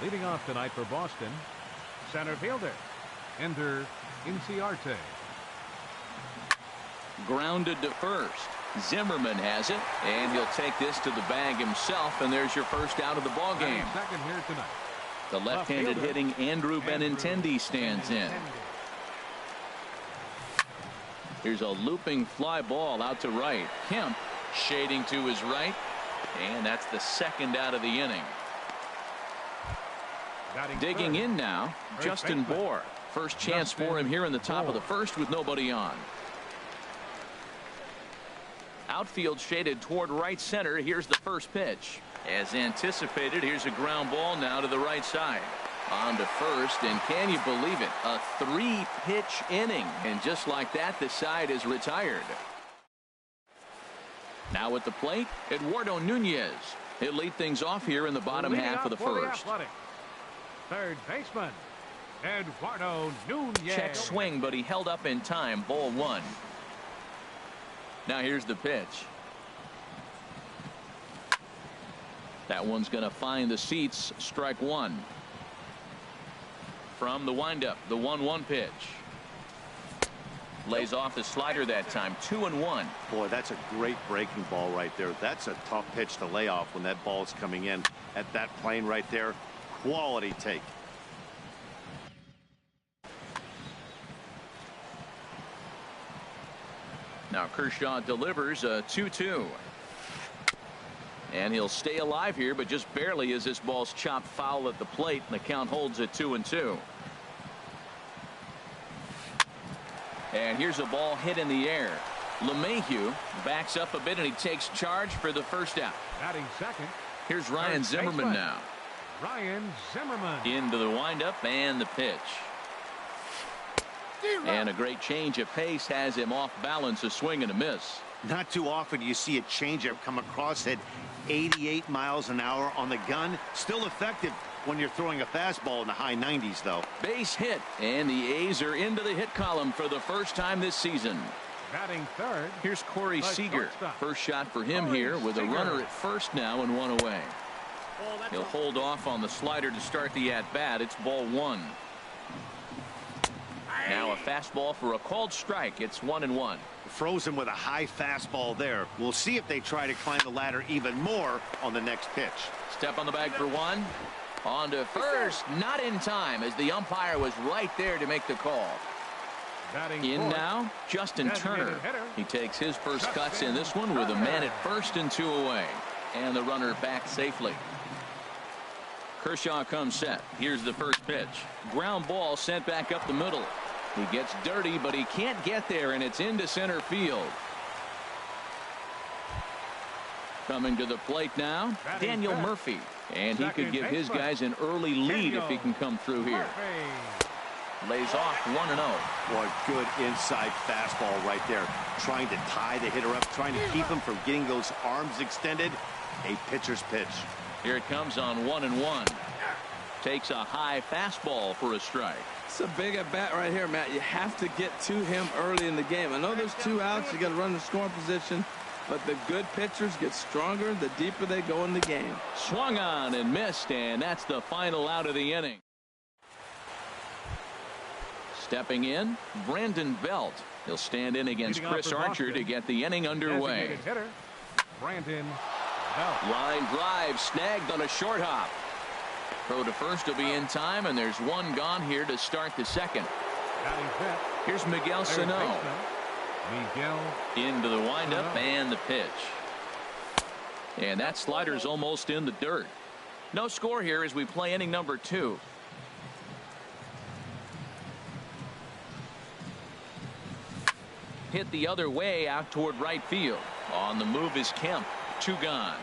Leading off tonight for Boston, center fielder, Ender Inciarte. Grounded to first. Zimmerman has it, and he'll take this to the bag himself, and there's your first out of the ball game. Second here tonight. The left-handed hitting Andrew Benintendi stands in. Here's a looping fly ball out to right. Kemp shading to his right, and that's the second out of the inning. Digging in now, Justin Bohr. First chance for him here in the top of the first with nobody on. Outfield shaded toward right center. Here's the first pitch. As anticipated, here's a ground ball now to the right side. On to first, and can you believe it? A 3-pitch inning, and just like that, the side is retired. Now at the plate, Eduardo Nunez. He'll lead things off here in the bottom half of the first. Third baseman, Eduardo Nunez. Check swing, but he held up in time. Ball 1. Now here's the pitch. That one's going to find the seats. Strike 1. From the windup, the 1-1 pitch. Lays off the slider that time. 2-1. Boy, that's a great breaking ball right there. That's a tough pitch to lay off when that ball is coming in at that plane right there. Quality take. Now Kershaw delivers a 2-2. And he'll stay alive here, but just barely as this ball's chopped foul at the plate, and the count holds at 2-2. And here's a ball hit in the air. LeMahieu backs up a bit, and he takes charge for the first out. Batting second. Here's Ryan Zimmerman now. Ryan Zimmerman. Into the windup and the pitch. And a great change of pace has him off balance, a swing and a miss. Not too often you see a changeup come across at 88 miles an hour on the gun. Still effective when you're throwing a fastball in the high 90s, though. Base hit, and the A's are into the hit column for the first time this season. Batting third. Here's Corey Seager. First shot for him here with a runner at first now and one away. He'll hold off on the slider to start the at-bat. It's ball 1. Now a fastball for a called strike. It's 1-1. Frozen with a high fastball there. We'll see if they try to climb the ladder even more on the next pitch. Step on the bag for 1. On to first. Not in time, as the umpire was right there to make the call. In now, Justin Turner. He takes his first cuts in this one with a man at first and 2 away. And the runner back safely. Kershaw comes set. Here's the first pitch. Ground ball sent back up the middle. He gets dirty, but he can't get there, and it's into center field. Coming to the plate now, Daniel Murphy. And he could give his guys an early lead if he can come through here. Lays off 1-0. Boy, good inside fastball right there. Trying to tie the hitter up, trying to keep him from getting those arms extended. A pitcher's pitch. Here it comes on 1-1. Takes a high fastball for a strike. It's a big at bat right here, Matt. You have to get to him early in the game. I know there's 2 outs. You got to run the scoring position. But the good pitchers get stronger the deeper they go in the game. Swung on and missed, and that's the final out of the inning. Stepping in, Brandon Belt. He'll stand in against Chris Archer to get the inning underway. Brandon Belt. Line drive snagged on a short hop. Throw to first will be in time, and there's 1 gone here to start the second. Here's Miguel Sano. Into the windup and the pitch. And that slider's almost in the dirt. No score here as we play inning number 2. Hit the other way out toward right field. On the move is Kemp. 2 gone.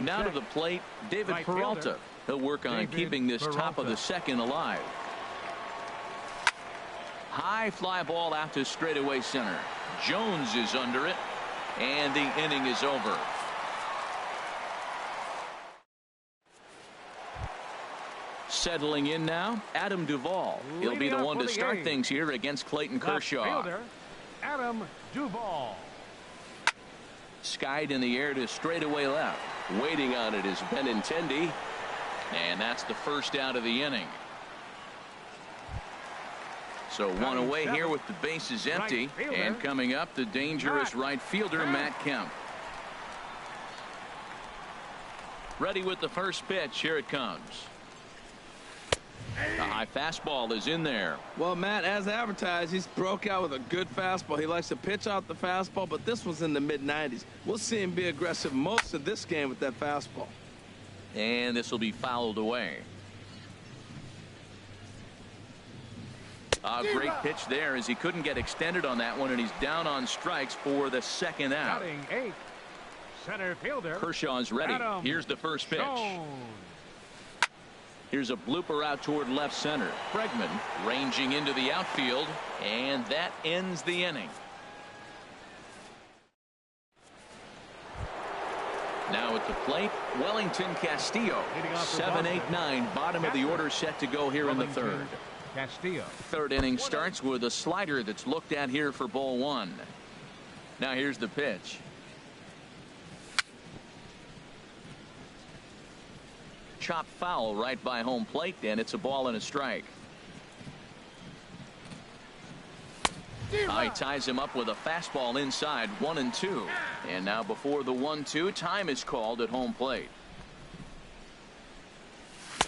Now to the plate, David Peralta. He'll work on keeping this top of the second alive. High fly ball out to straightaway center. Jones is under it, and the inning is over. Settling in now, Adam Duvall. He'll be the one to start things here against Clayton Kershaw. Adam Duvall. Skied in the air to straightaway left. Waiting on it is Benintendi. And that's the first out of the inning. So one away here with the bases empty. And coming up, the dangerous right fielder, Matt Kemp. Ready with the first pitch. Here it comes. The high fastball is in there. Well, Matt, as advertised, he's broke out with a good fastball. He likes to pitch out the fastball, but this one's in the mid-90s. We'll see him be aggressive most of this game with that fastball. And this will be fouled away. A great pitch there as he couldn't get extended on that one, and he's down on strikes for the second out. Batting 8th, center fielder Kershaw's ready. Adam Here's the first pitch. Stone. Here's a blooper out toward left center. Bregman ranging into the outfield, and that ends the inning. Now at the plate, Wellington Castillo. 7-8-9, bottom of the order set to go here in the third. Castillo. Third inning starts with a slider that's looked at here for ball one. Now here's the pitch. Chop foul right by home plate, and it's a ball and a strike. He ties him up with a fastball inside, 1-2. And now before the 1-2, time is called at home plate.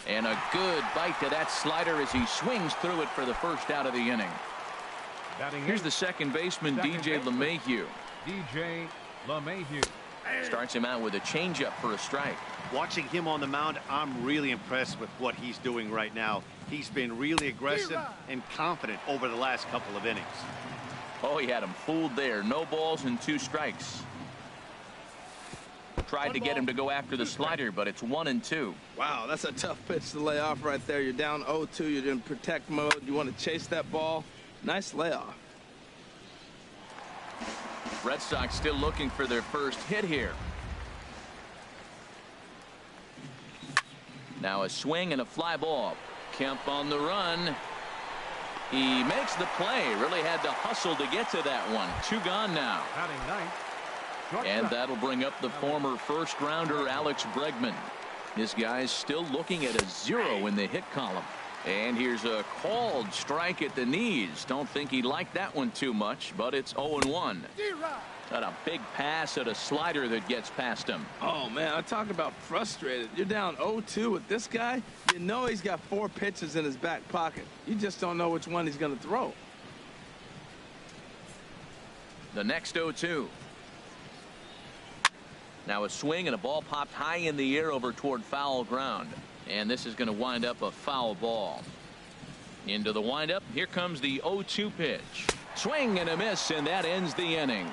And a good bite to that slider as he swings through it for the first out of the inning. Here's the second baseman, DJ LeMahieu. DJ LeMahieu. Starts him out with a changeup for a strike. Watching him on the mound, I'm really impressed with what he's doing right now. He's been really aggressive and confident over the last couple of innings. Oh, he had him fooled there. No balls and 2 strikes. Tried to get him to go after the slider, but it's 1-2. Wow, that's a tough pitch to lay off right there. You're down 0-2. You're in protect mode. You want to chase that ball. Nice layoff. Red Sox still looking for their first hit here. Now a swing and a fly ball. Kemp on the run. He makes the play. Really had to hustle to get to that one. 2 gone now. Batting 9th. And that'll bring up the former first rounder Alex Bregman. This guy's still looking at a 0 in the hit column. And here's a called strike at the knees. Don't think he liked that one too much, but it's 0-1. Got a big pass at a slider that gets past him. Oh, man, I talk about frustrated. You're down 0-2 with this guy. You know he's got 4 pitches in his back pocket. You just don't know which one he's going to throw. The next 0-2. Now a swing and a ball popped high in the air over toward foul ground. And this is going to wind up a foul ball. Into the windup. Here comes the 0-2 pitch. Swing and a miss, and that ends the inning.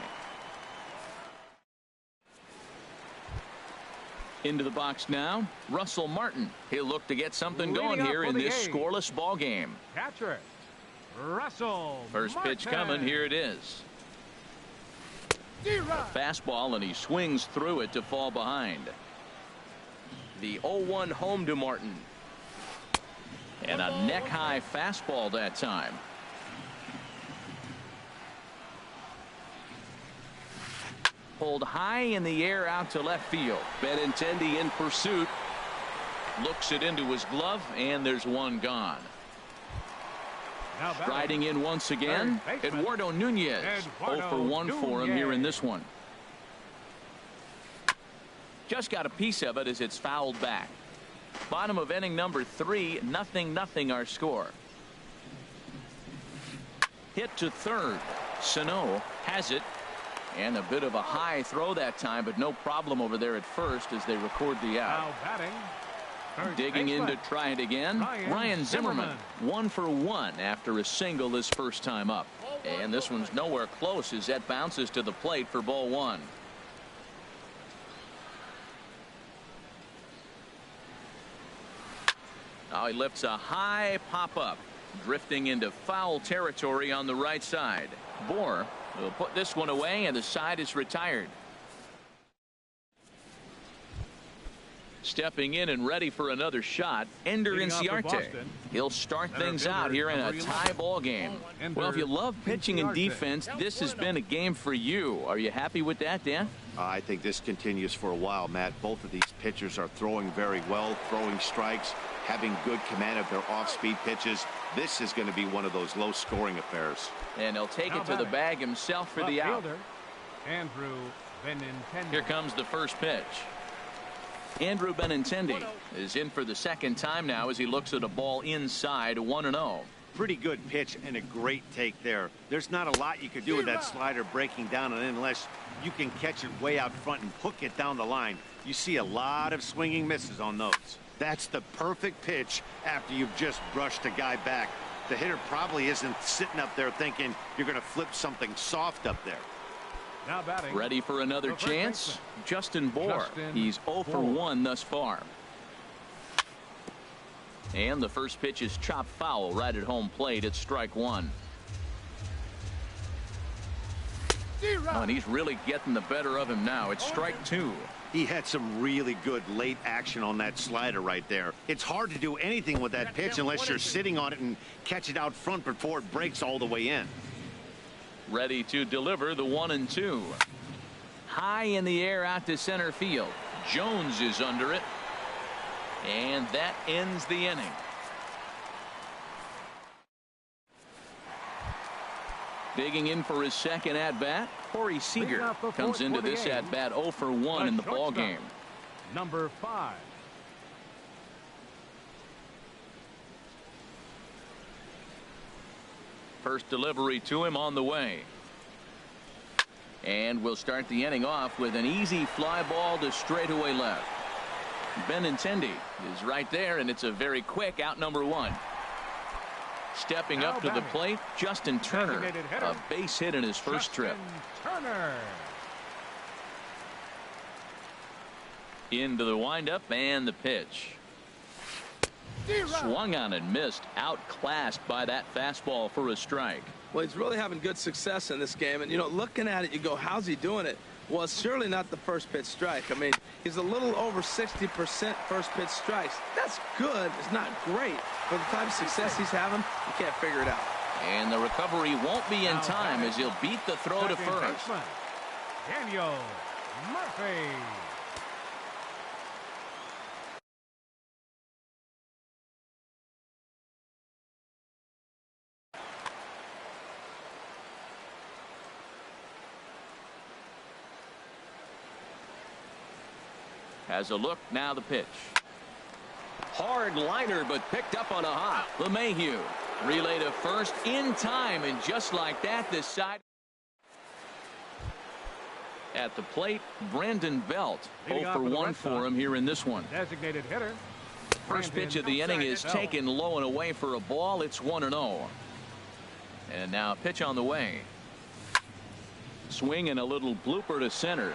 Into the box now, Russell Martin. He'll look to get something going here in this scoreless ball game. Catcher, Russell First pitch Martin. coming. Here it is. A fastball, and he swings through it to fall behind. The 0-1 home to Martin. And a neck-high fastball that time. Pulled high in the air out to left field. Benintendi in pursuit. Looks it into his glove, and there's one gone. Striding in once again, Eduardo Nunez. 0 for 1 for him here in this one. Just got a piece of it as it's fouled back. Bottom of inning number 3, 0-0 our score. Hit to third. Sano has it. And a bit of a high throw that time, but no problem over there at first as they record the out. Now batting. Digging in to try it again. Ryan Zimmerman. 1 for 1 after a single his first time up. And this one's nowhere close as that bounces to the plate for ball 1. Now he lifts a high pop up, drifting into foul territory on the right side. Bohr will put this one away, and the side is retired. Stepping in and ready for another shot, Ender Inciarte. He'll start things out here in a tie ball game. Well, if you love pitching and defense, this has been a game for you. Are you happy with that, Dan? I think this continues for a while, Matt. Both of these pitchers are throwing very well, throwing strikes, having good command of their off-speed pitches. This is going to be one of those low-scoring affairs. And he'll take it to the bag himself for the out. Andrew Benintendi. Here comes the first pitch. Andrew Benintendi is in for the second time now as he looks at a ball inside 1-0. Pretty good pitch and a great take there. There's not a lot you could do with that slider breaking down, and unless you can catch it way out front and hook it down the line, you see a lot of swinging misses on those. That's the perfect pitch after you've just brushed a guy back. The hitter probably isn't sitting up there thinking you're going to flip something soft up there. Now batting. Ready for another chance? Justin Bour. He's 0 for 1 thus far. And the first pitch is chopped foul right at home plate. It's strike one. Oh, and he's really getting the better of him now. It's strike two. He had some really good late action on that slider right there. It's hard to do anything with that pitch unless you're sitting on it and catch it out front before it breaks all the way in. Ready to deliver the 1-2. High in the air out to center field. Jones is under it. And that ends the inning. Digging in for his second at-bat, Corey Seager comes into this at-bat 0 for 1 in the ball game. Number 5. First delivery to him on the way. And we'll start the inning off with an easy fly ball to straightaway left. Benintendi is right there, and it's a very quick out number 1. Stepping up to the plate, Justin Turner, a base hit in his first trip. Turner. Into the windup and the pitch. Swung on and missed, outclassed by that fastball for a strike. Well, he's really having good success in this game, and you know, looking at it, you go, how's he doing it? Well, it's surely not the first pitch strike. I mean, he's a little over 60% first pitch strikes. That's good. It's not great. For the type of success he's having, you can't figure it out. And the recovery won't be in time as he'll beat the throw to first. Daniel Murphy. Has a look, now the pitch. Hard liner, but picked up on a hop. LeMahieu relay to first in time, and just like that, this side. At the plate, Brandon Belt. 0 for 1 for him here in this one. Designated hitter. First pitch of the inning is taken low and away for a ball. It's 1-0. And now a pitch on the way. Swing and a little blooper to center.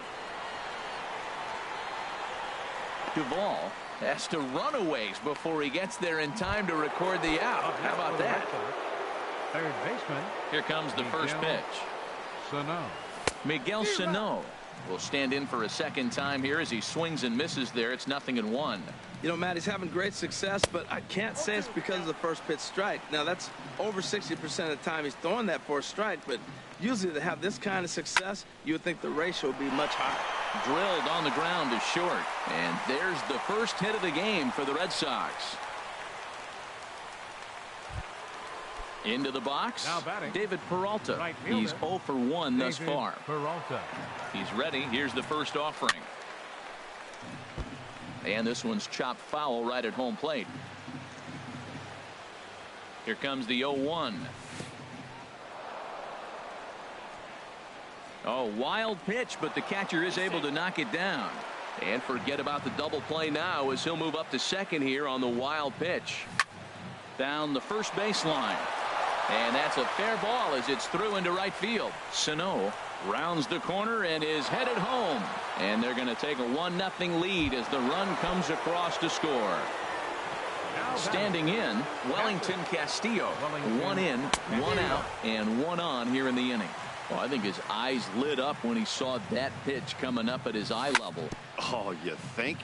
Duvall has to run a ways before he gets there in time to record the out. How about that? Third baseman. Here comes the first pitch. Sano. Miguel Sano will stand in for a second time here as he swings and misses there. It's 0-1. You know, Matt, he's having great success, but I can't say it's because of the first pitch strike. Now, that's over 60% of the time he's throwing that for a strike, but usually to have this kind of success, you would think the ratio would be much higher. Drilled on the ground to short, and there's the first hit of the game for the Red Sox. Into the box, now batting, David Peralta. Right, he's 0 for 1 thus David far. Peralta. He's ready. Here's the first offering. And this one's chopped foul right at home plate. Here comes the 0-1. Oh, wild pitch, but the catcher is able to knock it down. And forget about the double play now as he'll move up to second here on the wild pitch. Down the first baseline. And that's a fair ball as it's through into right field. Sano rounds the corner and is headed home. And they're going to take a 1-0 lead as the run comes across to score. Standing in, Wellington Castillo. 1 in, 1 out, and 1 on here in the inning. Well, I think his eyes lit up when he saw that pitch coming up at his eye level. Oh, you think?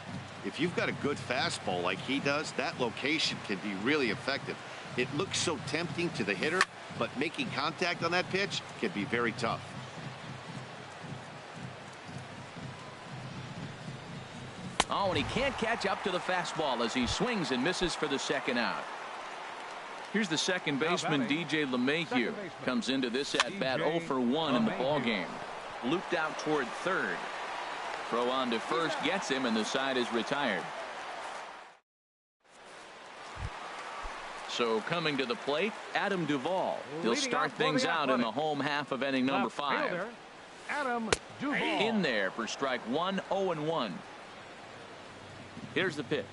If you've got a good fastball like he does, that location can be really effective. It looks so tempting to the hitter, but making contact on that pitch can be very tough. Oh, and he can't catch up to the fastball as he swings and misses for the second out. Here's the second baseman, DJ LeMahieu. Comes into this at-bat 0 for 1 in the ballgame. Looped out toward third. Throw on to first gets him, and the side is retired. So coming to the plate, Adam Duvall. He'll start things out in the home half of inning number 5. Adam Duvall. In there for strike 1, 0-1. Here's the pitch.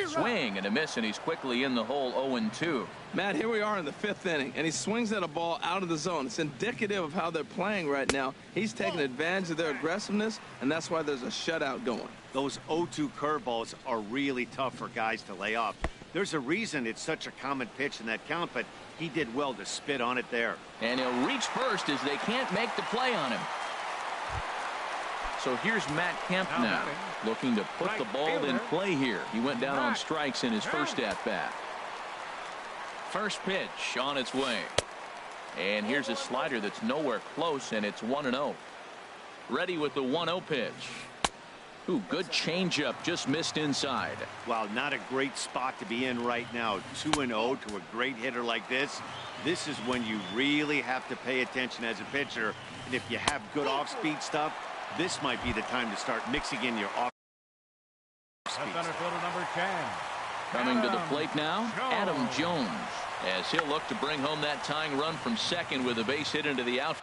Swing and a miss, and he's quickly in the hole 0-2. Matt, here we are in the 5th inning, and he swings at a ball out of the zone. It's indicative of how they're playing right now. He's taking advantage of their aggressiveness, and that's why there's a shutout going. Those 0-2 curveballs are really tough for guys to lay off. There's a reason it's such a common pitch in that count, but he did well to spit on it there. And he'll reach first as they can't make the play on him. So here's Matt Kemp now, looking to put the ball in play here. He went down on strikes in his first at-bat. First pitch on its way. And here's a slider that's nowhere close, and it's 1-0. Ready with the 1-0 pitch. Ooh, good changeup, just missed inside. Well, not a great spot to be in right now. 2-0 to a great hitter like this. This is when you really have to pay attention as a pitcher. And if you have good off-speed stuff, this might be the time to start mixing in your off-speed Fielder number 10. Coming to the plate now, Adam Jones, as he'll look to bring home that tying run from second with a base hit into the outfield.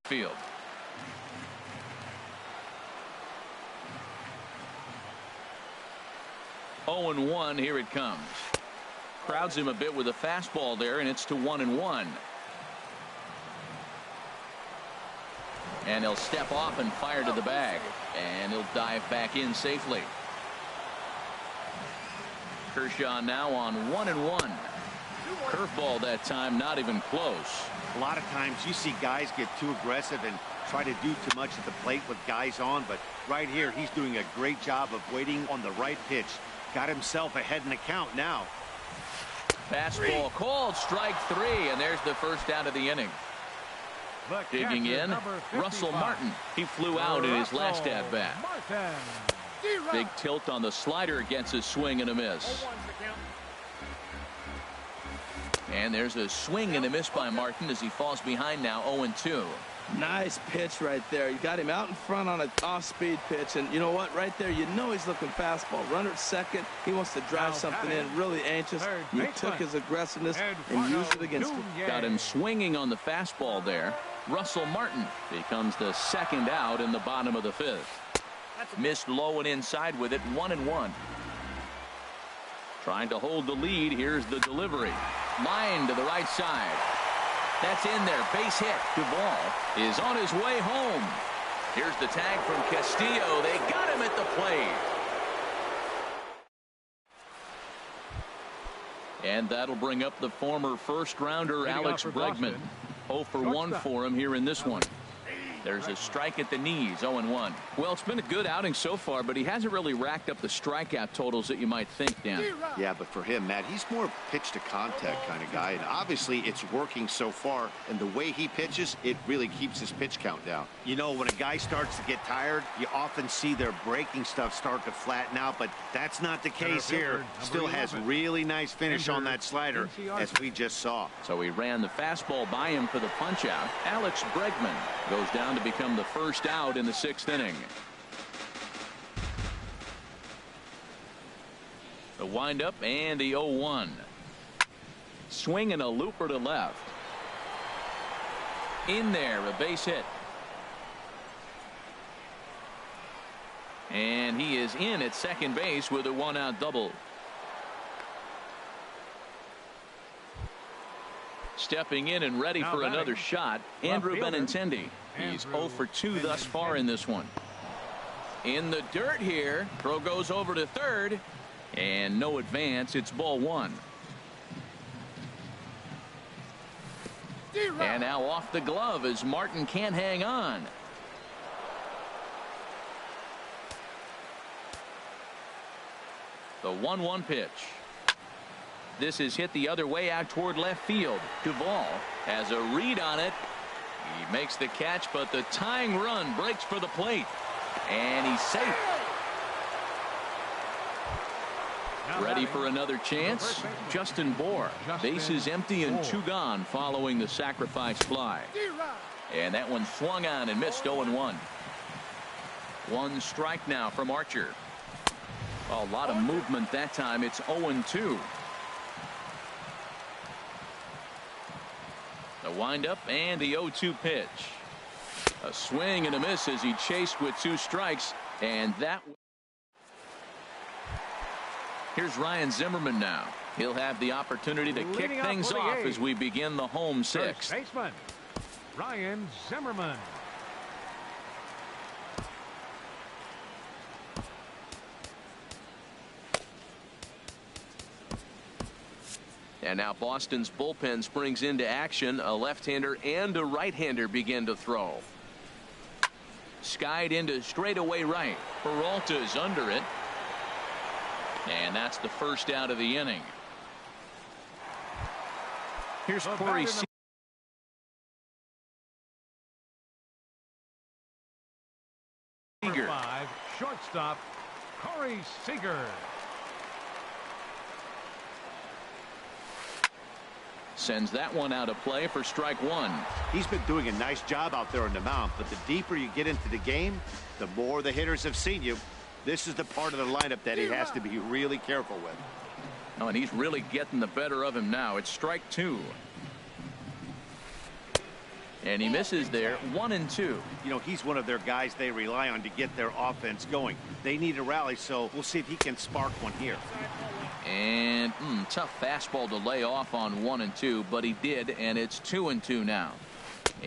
Field. Oh, 0-1, here it comes. Crowds him a bit with a fastball there, and it's to 1-1. And he'll step off and fire to the bag, and he'll dive back in safely. Kershaw now on 1-1. Curveball that time, not even close. A lot of times you see guys get too aggressive and try to do too much at the plate with guys on, but right here he's doing a great job of waiting on the right pitch. Got himself ahead in the count now. Fastball called, strike 3, and there's the first out of the inning. Digging in, Russell Martin. He flew out in his last at-bat. Big tilt on the slider against a swing and a miss. And there's a swing and a miss by Martin as he falls behind now 0-2. Nice pitch right there. You got him out in front on an off-speed pitch, and you know what? Right there, you know he's looking fastball. Runner at second. He wants to drive something in. Really anxious. You took his aggressive and used it against him. Got him swinging on the fastball there. Russell Martin becomes the second out in the bottom of the 5th. Missed low and inside with it, 1-1. Trying to hold the lead. Here's the delivery. Line to the right side. That's in there. Base hit. Duvall is on his way home. Here's the tag from Castillo. They got him at the plate. And that'll bring up the former first-rounder Alex Bregman. 0 for 1 for him here in this one. There's a strike at the knees, 0-1. Well, it's been a good outing so far, but he hasn't really racked up the strikeout totals that you might think, Dan. Yeah, but for him, Matt, he's more pitch to contact kind of guy, and obviously it's working so far, and the way he pitches, it really keeps his pitch count down. You know, when a guy starts to get tired, you often see their breaking stuff start to flatten out, but that's not the case here. Still has really nice finish on that slider, as we just saw. So he ran the fastball by him for the punch out. Alex Bregman goes down to become the first out in the 6th inning. The windup and the 0-1. Swing and a looper to left. In there, a base hit. And he is in at second base with a 1-out double. Stepping in and ready for another shot, Andrew Benintendi. He's 0 for 2 thus far in this one. In the dirt here. Throw goes over to third. And no advance. It's ball one. And now off the glove as Martin can't hang on. The 1-1 pitch. This is hit the other way out toward left field. Duvall has a read on it. He makes the catch, but the tying run breaks for the plate. And he's safe. Ready for another chance. Justin Bohr. Bases empty and 2 gone following the sacrifice fly. And that one swung on and missed. 0-1. 1 strike now from Archer. A lot of movement that time. It's 0-2. The windup and the 0-2 pitch. A swing and a miss as he chased with 2 strikes. And that. Here's Ryan Zimmerman now. He'll have the opportunity to kick things off as we begin the home 6th. First baseman, Ryan Zimmerman. And now Boston's bullpen springs into action. A left-hander and a right-hander begin to throw. Skied into straightaway right. Peralta's under it. And that's the first out of the inning. Here's Corey Seager. Number 5, shortstop, Corey Seager. Sends that one out of play for strike 1. He's been doing a nice job out there on the mound, but the deeper you get into the game, the more the hitters have seen you. This is the part of the lineup that he has to be really careful with. Oh, and he's really getting the better of him now. It's strike 2. And he misses there. 1-2. You know, he's one of their guys they rely on to get their offense going. They need a rally, so we'll see if he can spark one here. And tough fastball to lay off on 1-2, but he did, and it's 2-2 now.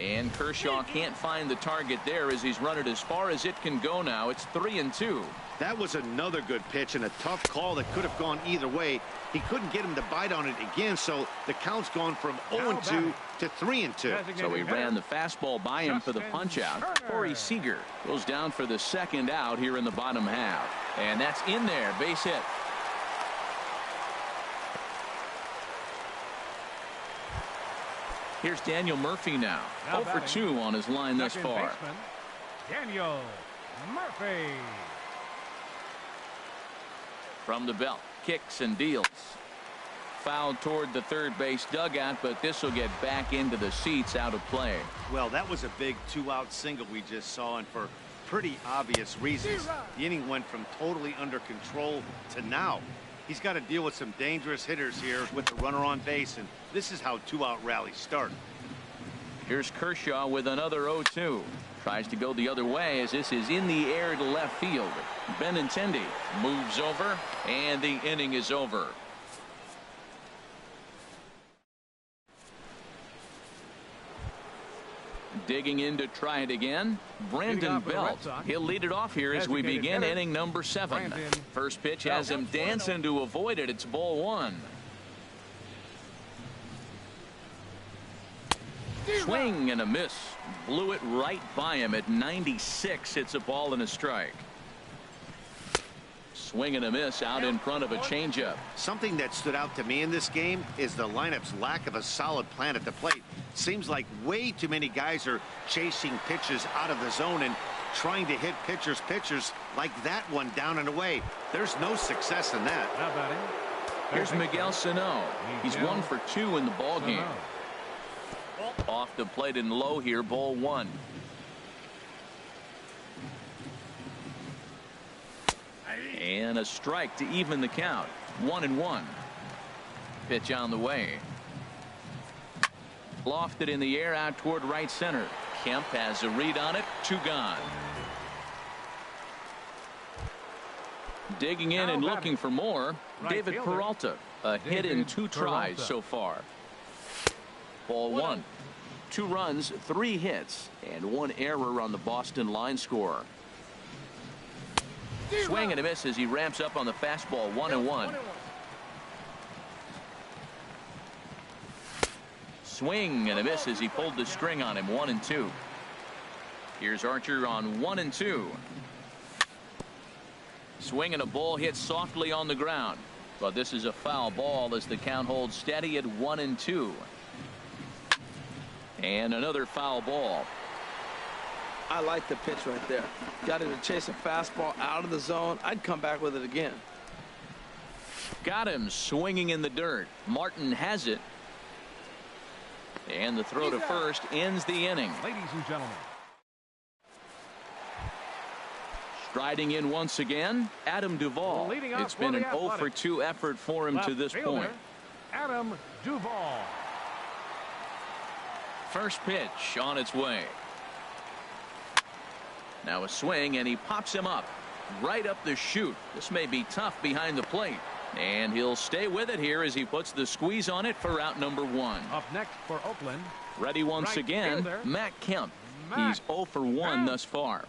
And Kershaw can't find the target there as he's run it as far as it can go now. It's 3-2. That was another good pitch and a tough call that could have gone either way. He couldn't get him to bite on it again, so the count's gone from 0-2 to 3-2. So he ran the fastball by him for the punch-out. Corey Seager goes down for the second out here in the bottom half. And that's in there. Base hit. Here's Daniel Murphy now. 0 for 2 on his line thus far. Baseman, Daniel Murphy. From the belt, kicks and deals. Fouled toward the third base dugout, but this will get back into the seats, out of play. Well, that was a big 2-out single we just saw, and for pretty obvious reasons. The inning went from totally under control to now. He's got to deal with some dangerous hitters here with the runner on base, and this is how 2-out rallies start. Here's Kershaw with another 0-2. Tries to go the other way as this is in the air to left field. Benintendi moves over, and the inning is over. Digging in to try it again, Brandon Belt. He'll lead it off here as we begin inning number 7. First pitch has him dancing to avoid it. It's ball 1. Swing and a miss. Blew it right by him at 96. It's a ball and a strike. Swing and a miss out in front of a changeup. Something that stood out to me in this game is the lineup's lack of a solid plan at the plate. Seems like way too many guys are chasing pitches out of the zone and trying to hit pitchers like that one down and away. There's no success in that. How about him? Here's Miguel Sano. He's 1 for 2 in the ball game. Off the plate and low here, ball 1. And a strike to even the count. 1-1. Pitch on the way. Lofted in the air out toward right center. Kemp has a read on it. 2 gone. Digging in and looking for more. David Peralta. A hit in 2 tries so far. Ball 1. 2 runs, 3 hits, and 1 error on the Boston line score. Swing and a miss as he ramps up on the fastball. 1-1. Swing and a miss as he pulled the string on him. 1-2. Here's Archer on 1-2. Swing and a ball hit softly on the ground, but this is a foul ball as the count holds steady at 1-2. And another foul ball. I like the pitch right there. Got him to chase a fastball out of the zone. I'd come back with it again. Got him swinging in the dirt. Martin has it. And the throw to first ends the inning. Ladies and gentlemen. Striding in once again, Adam Duvall. It's been an 0-for-2 effort for him to this point. Adam Duvall. First pitch on its way. Now a swing, and he pops him up right up the chute. This may be tough behind the plate, and he'll stay with it here as he puts the squeeze on it for out number 1. Up next for Oakland. Ready once again, Matt Kemp. He's 0 for 1 thus far.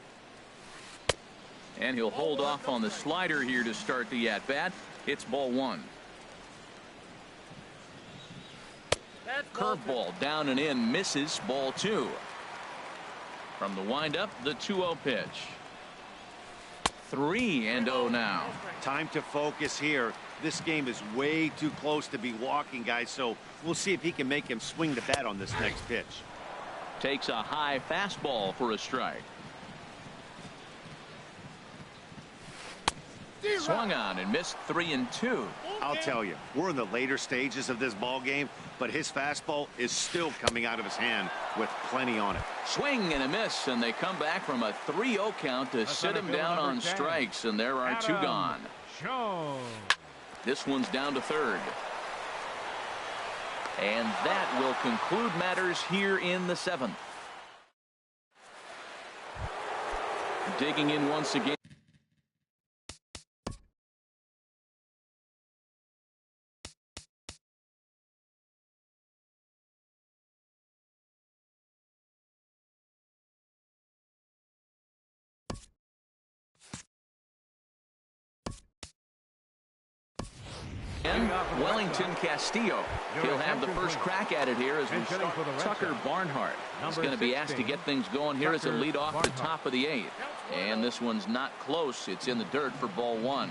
And he'll hold off on the slider here to start the at-bat. It's ball 1. Curveball down and in, misses. Ball 2. From the windup, the 2-0 pitch. 3-0 now. Time to focus here. This game is way too close to be walking, guys, so we'll see if he can make him swing the bat on this next pitch. Takes a high fastball for a strike. Swung on and missed. 3-2. I'll tell you, we're in the later stages of this ball game, but his fastball is still coming out of his hand with plenty on it. Swing and a miss, and they come back from a 3-0 count to sit him down on strikes, and there are 2 gone. This one's down to third. And that will conclude matters here in the 7th. Digging in once again. Wellington Castillo. He'll have the first crack at it here as we start. Tucker Barnhart is going to be asked to get things going here as a lead off the top of the 8th. And this one's not close. It's in the dirt for ball 1.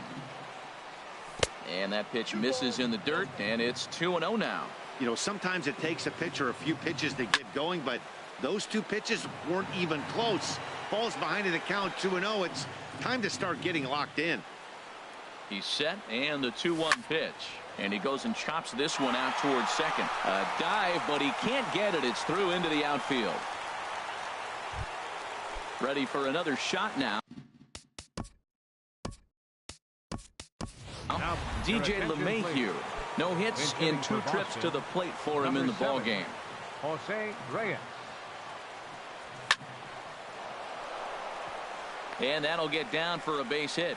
And that pitch misses in the dirt, and it's 2-0 now. You know, sometimes it takes a pitcher a few pitches to get going, but those 2 pitches weren't even close. Ball's behind in the count, 2-0. It's time to start getting locked in. He's set, and the 2-1 pitch. And he goes and chops this one out towards second. A dive, but he can't get it. It's through into the outfield. Ready for another shot now. DJ LeMahieu. No hits in 2 trips to the plate for him in the ball game. Jose Reyes. And that'll get down for a base hit.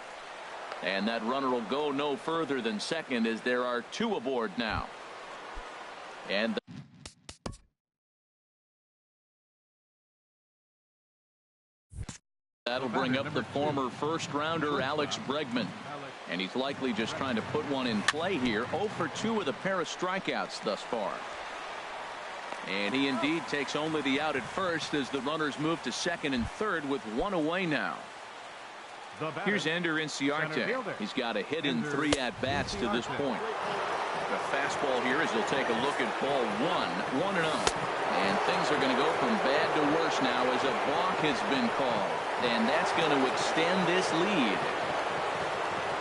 And that runner will go no further than second as there are 2 aboard now. And that'll bring up the former first-rounder Alex Bregman. And he's likely just trying to put one in play here. 0 for 2 with a pair of strikeouts thus far. And he indeed takes only the out at first as the runners move to second and third with 1 away now. Here's Ender Inciarte. He's got a hit in 3 at-bats to this point. The fastball here as he'll take a look at ball 1, 1-0. And things are going to go from bad to worse now as a balk has been called. And that's going to extend this lead.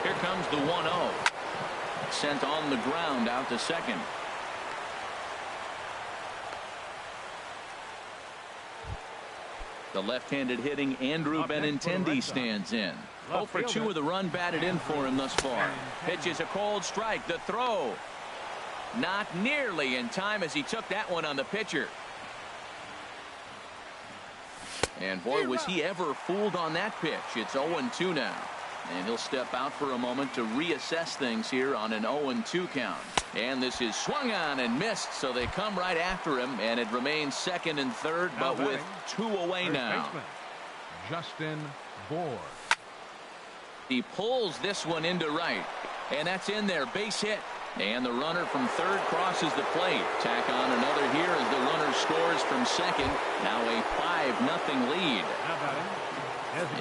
Here comes the 1-0. Sent on the ground out to second. The left-handed hitting Andrew Benintendi stands in. 0 for 2 with a run batted in for him thus far. Pitches a cold strike. The throw. Not nearly in time as he took that one on the pitcher. And boy, was he ever fooled on that pitch. It's 0-2 now. And he'll step out for a moment to reassess things here on an 0-2 count. And this is swung on and missed, so they come right after him, and it remains second and third, but with 2 away now. Justin Bour. He pulls this one into right. And that's in there. Base hit. And the runner from third crosses the plate. Tack on another here as the runner scores from second. Now a 5-0 lead.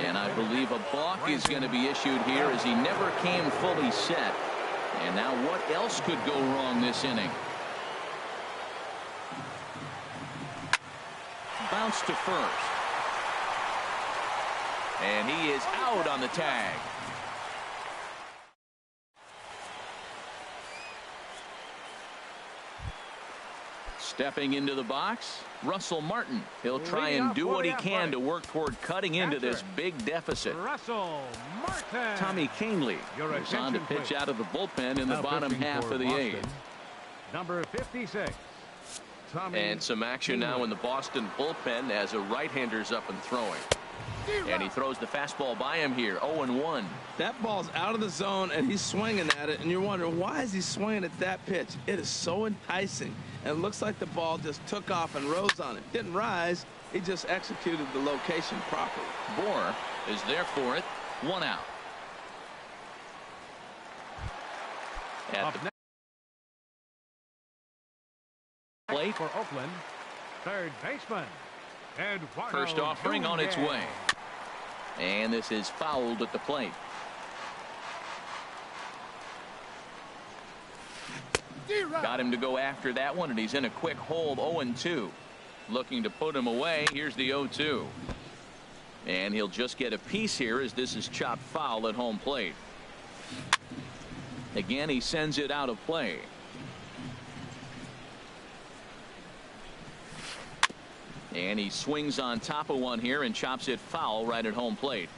And I believe a balk is going to be issued here as he never came fully set. And now what else could go wrong this inning? Bounce to first. And he is out on the tag. Stepping into the box, Russell Martin. He'll try and do what he can to work toward cutting into this big deficit. Russell Martin. Tommy Canely is on to pitch out of the bullpen in the bottom half of the eighth. Number 56. And some action now in the Boston bullpen as a right-hander's up and throwing. And he throws the fastball by him here. 0-1. That ball's out of the zone and he's swinging at it, and you're wondering, why is he swinging at that pitch? It is so enticing, and it looks like the ball just took off and rose on it. Didn't rise, he just executed the location properly. Bohr is there for it. 1 out. At the plate for Oakland, third baseman. First offering on its way. And this is fouled at the plate. Got him to go after that one, and he's in a quick hold. 0-2. Looking to put him away. Here's the 0-2. And he'll just get a piece here as this is chopped foul at home plate. Again, he sends it out of play. And he swings on top of one here and chops it foul right at home plate.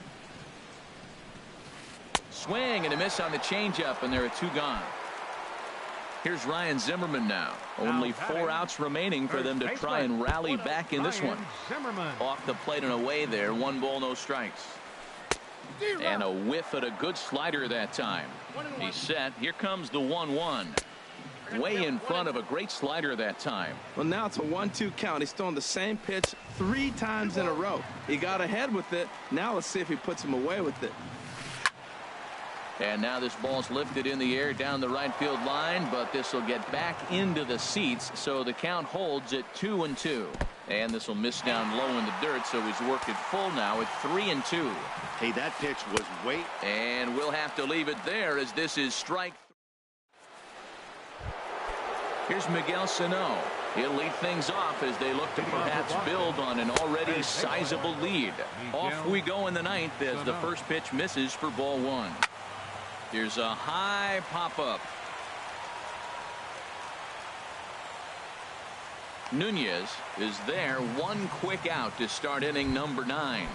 Swing and a miss on the changeup, and there are 2 gone. Here's Ryan Zimmerman now. Only 4 outs remaining for them to try and rally back in this one. Off the plate and away there. 1 ball, no strikes. And a whiff at a good slider that time. He's set. Here comes the 1-1. Way in front of a great slider that time. Well, now it's a 1-2 count. He's throwing the same pitch 3 times in a row. He got ahead with it. Now let's see if he puts him away with it. And now this ball's lifted in the air down the right field line, but this will get back into the seats, so the count holds at 2-2. And this will miss down low in the dirt, so he's worked it full now at 3-2. Hey, that pitch was way. And we'll have to leave it there as this is strike. Here's Miguel Sano. He'll lead things off as they look to perhaps build on an already sizable lead. Off we go in the 9th as the first pitch misses for ball 1. Here's a high pop-up. Nunez is there. 1 quick out to start inning number 9.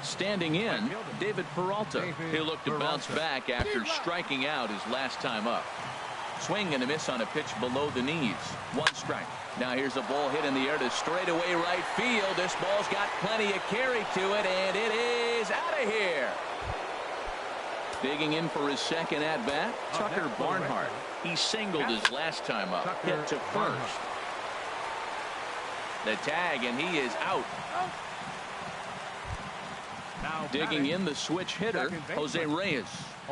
Standing in, David Peralta. He'll look to bounce back after striking out his last time up. Swing and a miss on a pitch below the knees. 1 strike. Now here's a ball hit in the air to straightaway right field. This ball's got plenty of carry to it, and it is out of here. Digging in for his second at-bat, Tucker Barnhart. He singled his last time up. Hit to first. The tag, and he is out. Digging in the switch hitter, Jose Reyes.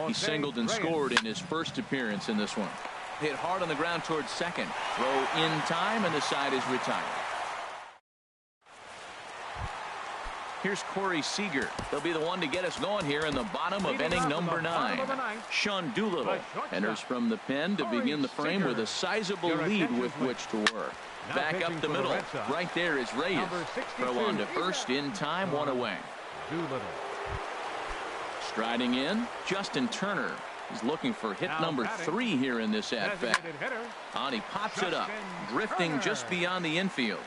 He singled and scored in his first appearance in this one. Hit hard on the ground towards second. Throw in time, and the side is retired. Here's Corey Seager. He'll be the one to get us going here in the bottom of inning number 9. Sean Doolittle enters from the pen to begin the frame with a sizable lead with which to work. Back up the middle. Right there is Reyes. Throw on to first in time, 1 away. Striding in, Justin Turner. He's looking for hit number 3 here in this at-bat. And he pops it up, drifting just beyond the infield.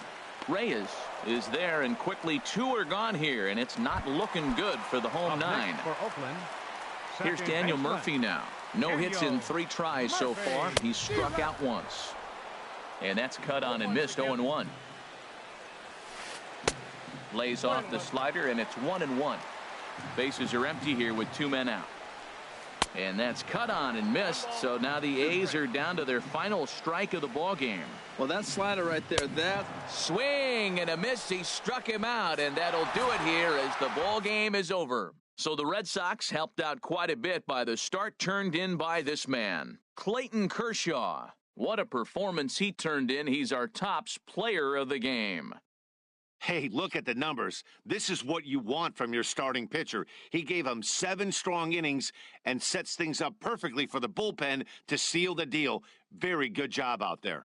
Reyes is there, and quickly 2 are gone here, and it's not looking good for the home 9. Here's Daniel Murphy now. No hits in 3 tries so far. He's struck out once. And that's cut on and missed. 0-1. Lays off the slider, and it's 1-1. Bases are empty here with 2 men out. And that's cut on and missed, so now the A's are down to their final strike of the ball game. Well, that slider right there, that swing and a miss. He struck him out, and that'll do it here as the ball game is over. So the Red Sox helped out quite a bit by the start turned in by this man, Clayton Kershaw. What a performance he turned in. He's our tops player of the game. Hey, look at the numbers. This is what you want from your starting pitcher. He gave him 7 strong innings and sets things up perfectly for the bullpen to seal the deal. Very good job out there.